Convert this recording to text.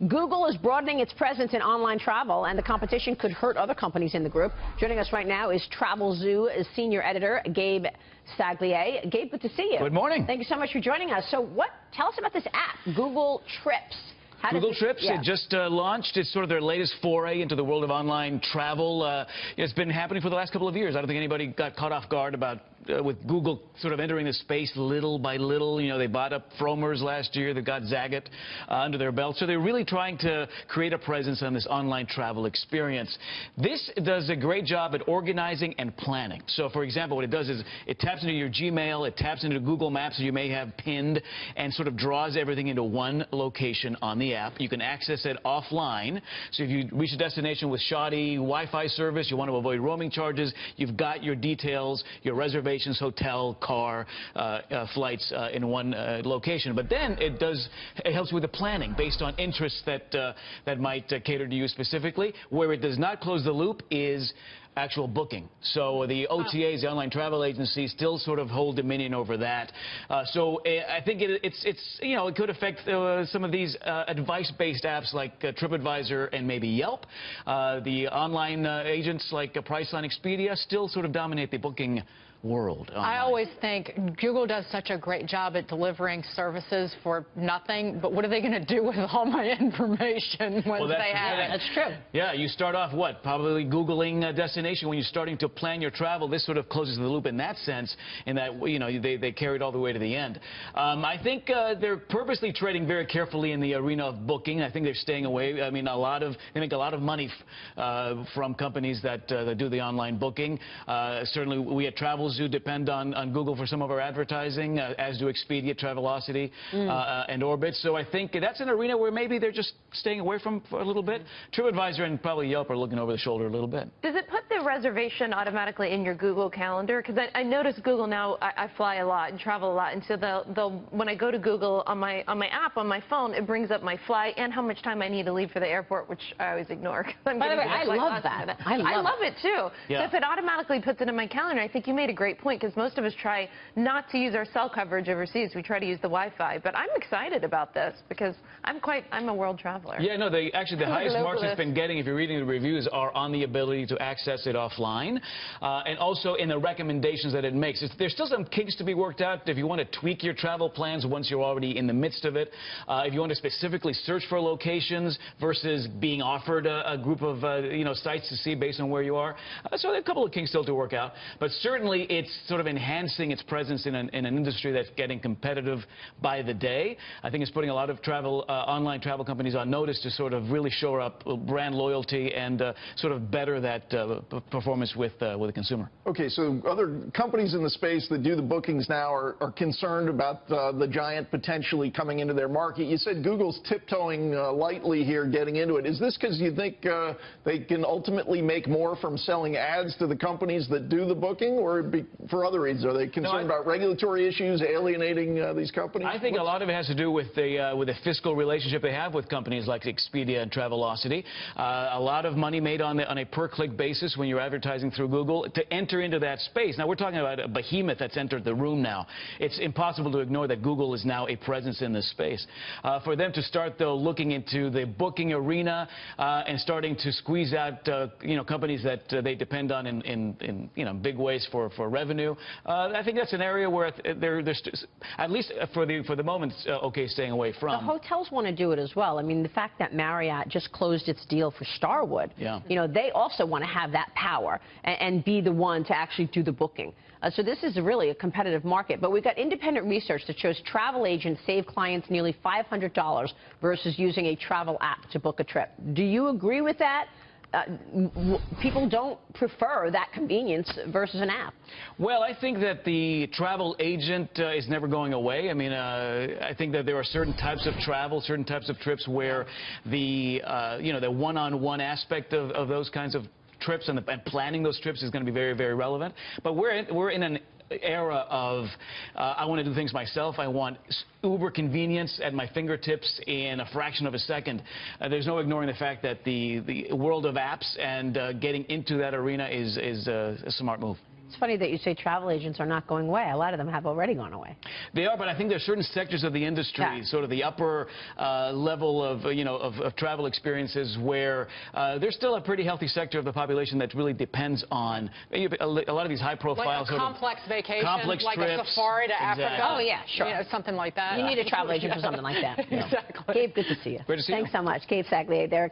Google is broadening its presence in online travel, and the competition could hurt other companies in the group. Joining us right now is Travelzoo senior editor Gabe Saglie. Gabe, good to see you. Good morning. Thank you so much for joining us. So tell us about this app, Google Trips. Google Trips, it just launched. It's sort of their latest foray into the world of online travel. It's been happening for the last couple of years. I don't think anybody got caught off guard about with Google sort of entering the space little by little. You know, they bought up Frommer's last year. They've got Saglie under their belt. So they're really trying to create a presence on this online travel experience. This does a great job at organizing and planning. So, for example, what it does is it taps into your Gmail, it taps into Google Maps that you may have pinned, and sort of draws everything into one location on the app. You can access it offline. So if you reach a destination with shoddy Wi-Fi service, you want to avoid roaming charges, you've got your details, your reservations, hotel, car, flights in one location. But then it helps with the planning based on interests that might cater to you specifically. Where it does not close the loop is actual booking. So the OTAs, the online travel agencies, still sort of hold dominion over that. So I think it could affect some of these advice-based apps like TripAdvisor and maybe Yelp. The online agents like Priceline, Expedia still sort of dominate the booking world. Online. I always think Google does such a great job at delivering services for nothing, but what are they going to do with all my information once they have it? That's true. Yeah, you start off probably Googling a destination when you're starting to plan your travel. This sort of closes the loop in that sense, in that they carry it all the way to the end. I think they're purposely treading very carefully in the arena of booking. I think they're staying away. I mean, they make a lot of money from companies that do the online booking. Certainly, we at Travelzoo depend on Google for some of our advertising, as do Expedia, Travelocity, and Orbit. So I think that's an arena where maybe they're just staying away from for a little bit. TripAdvisor and probably Yelp are looking over the shoulder a little bit. Does it put the reservation automatically in your Google Calendar? Because I notice Google now, I fly a lot and travel a lot, and so when I go to Google on my app on my phone, it brings up my flight and how much time I need to leave for the airport, which I always ignore. By the way, I love that. I love it too. Yeah. So if it automatically puts it in my calendar, I think you made a great point, because most of us try not to use our cell coverage overseas. We try to use the Wi-Fi. But I'm excited about this because I'm a world traveler. Yeah, no, actually the highest marks it's been getting, if you're reading the reviews, are on the ability to access it offline, and also in the recommendations that it makes. There's still some kinks to be worked out if you want to tweak your travel plans once you're already in the midst of it. If you want to specifically search for locations versus being offered a group of sites to see based on where you are. So there are a couple of kinks still to work out. But certainly it's sort of enhancing its presence in an industry that's getting competitive by the day. I think it's putting a lot of online travel companies on notice to sort of really shore up brand loyalty and sort of better that performance with the consumer. Okay, so other companies in the space that do the bookings now are concerned about the giant potentially coming into their market. You said Google's tiptoeing lightly here, getting into it. Is this because you think they can ultimately make more from selling ads to the companies that do the booking, or for other reasons? Are they concerned about regulatory issues alienating these companies? I think a lot of it has to do with the fiscal relationship they have with companies like Expedia and Travelocity. A lot of money made on a per-click basis when you're advertising through Google to enter into that space. Now, we're talking about a behemoth that's entered the room now. It's impossible to ignore that Google is now a presence in this space. For them to start, though, looking into the booking arena and starting to squeeze out companies that they depend on in big ways for revenue, I think that's an area where they're at least for the moment, okay, staying away from. The hotels want to do it as well. I mean, the fact that Marriott just closed its deal for Starwood, they also want to have that power and be the one to actually do the booking. So this is really a competitive market. But we've got independent research that shows travel agents save clients nearly $500 versus using a travel app to book a trip. Do you agree with that? People don't prefer that convenience versus an app. Well, I think that the travel agent is never going away. I mean, I think that there are certain types of travel, certain types of trips where the one-on-one aspect of those kinds of trips and planning those trips is going to be very, very relevant. But we're in an era of I want to do things myself. I want uber convenience at my fingertips in a fraction of a second. There's no ignoring the fact that the world of apps and getting into that arena is a smart move. It's funny that you say travel agents are not going away. A lot of them have already gone away. They are, but I think there are certain sectors of the industry, sort of the upper level of, of travel experiences where there's still a pretty healthy sector of the population that really depends on a lot of these high-profile like a complex vacation, complex like trips. a safari to Africa. Oh, yeah, sure. Something like that. You need a travel agent for something like that. Exactly. Gabe, good to see you. Great to see you. Thanks so much. Gabe Saglie there.